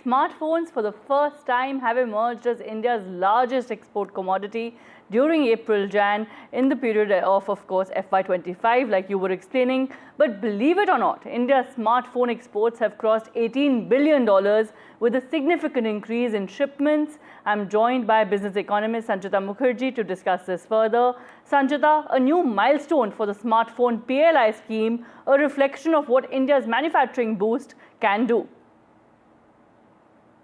Smartphones for the first time have emerged as India's largest export commodity during April-Jan in the period of course, FY25, like you were explaining. But believe it or not, India's smartphone exports have crossed $18 billion with a significant increase in shipments. I'm joined by business economist Sanchita Mukherjee to discuss this further. Sanchita, a new milestone for the smartphone PLI scheme, a reflection of what India's manufacturing boost can do.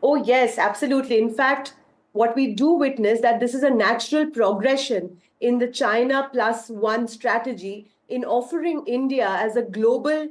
Oh, yes, absolutely. In fact, what we do witness that this is a natural progression in the China Plus One strategy in offering India as a global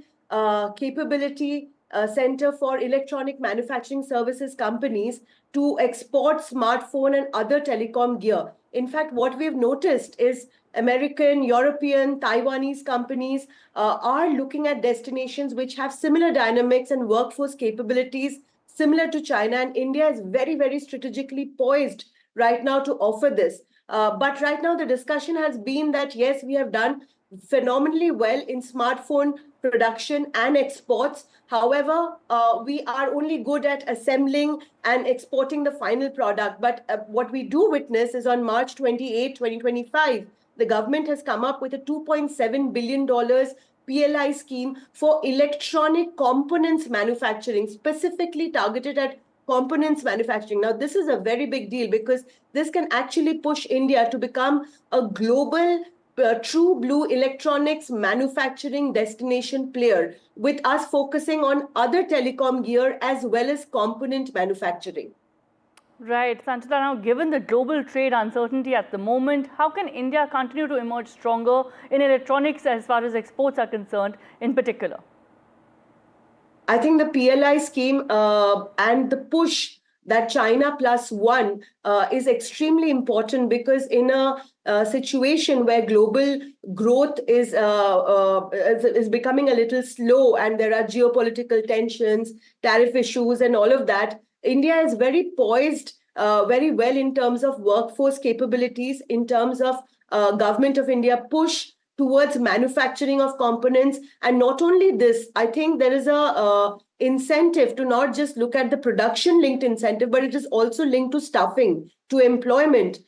capability center for electronic manufacturing services companies to export smartphone and other telecom gear. In fact, what we've noticed is American, European, Taiwanese companies are looking at destinations which have similar dynamics and workforce capabilities similar to China, and India is very, very strategically poised right now to offer this. But right now, the discussion has been that, yes, we have done phenomenally well in smartphone production and exports. However, we are only good at assembling and exporting the final product. But what we do witness is on March 28, 2025, the government has come up with a $2.7 billion PLI scheme for electronic components manufacturing, specifically targeted at components manufacturing. Now, this is a very big deal because this can actually push India to become a global true blue electronics manufacturing destination player, with us focusing on other telecom gear as well as component manufacturing. Right, Sanchita, now given the global trade uncertainty at the moment, how can India continue to emerge stronger in electronics as far as exports are concerned in particular? I think the PLI scheme and the push that China Plus One is extremely important, because in a situation where global growth is becoming a little slow and there are geopolitical tensions, tariff issues and all of that, India is very poised very well in terms of workforce capabilities, in terms of Government of India push towards manufacturing of components. And not only this, I think there is a incentive to not just look at the production linked incentive, but it is also linked to staffing, to employment,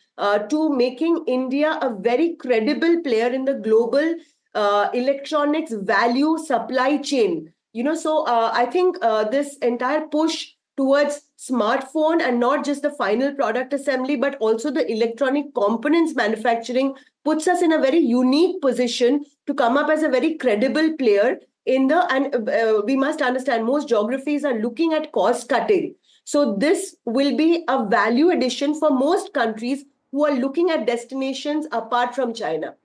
to making India a very credible player in the global electronics value supply chain. So I think this entire push towards smartphone, and not just the final product assembly, but also the electronic components manufacturing, puts us in a very unique position to come up as a very credible player in the, and we must understand most geographies are looking at cost cutting. So this will be a value addition for most countries who are looking at destinations apart from China.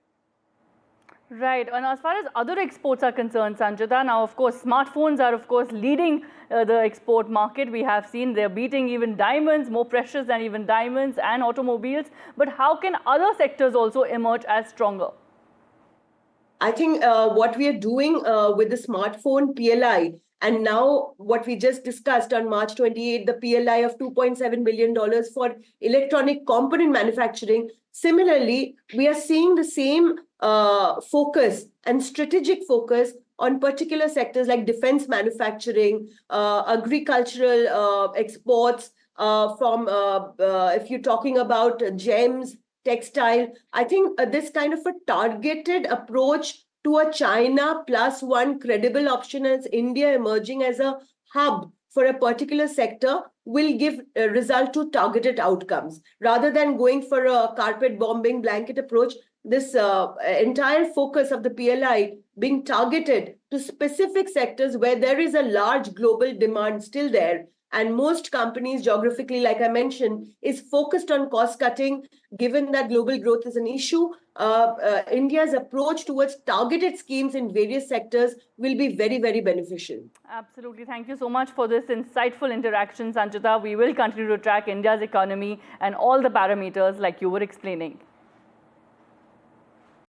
Right, and as far as other exports are concerned, Sanchita, now of course smartphones are of course leading the export market. We have seen they're beating even diamonds, more precious than even diamonds, and automobiles. But how can other sectors also emerge as stronger? I think what we are doing with the smartphone PLI, and now what we just discussed on March 28, the PLI of $2.7 billion for electronic component manufacturing. Similarly, we are seeing the same focus and strategic focus on particular sectors like defense manufacturing, agricultural exports, from if you're talking about gems, textile. I think this kind of a targeted approach to a China Plus One credible option as India emerging as a hub for a particular sector will give a result to targeted outcomes. Rather than going for a carpet bombing blanket approach, this entire focus of the PLI being targeted to specific sectors where there is a large global demand still there. And most companies geographically, like I mentioned, is focused on cost cutting. Given that global growth is an issue, India's approach towards targeted schemes in various sectors will be very, very beneficial. Absolutely. Thank you so much for this insightful interaction, Sanchita. We will continue to track India's economy and all the parameters like you were explaining.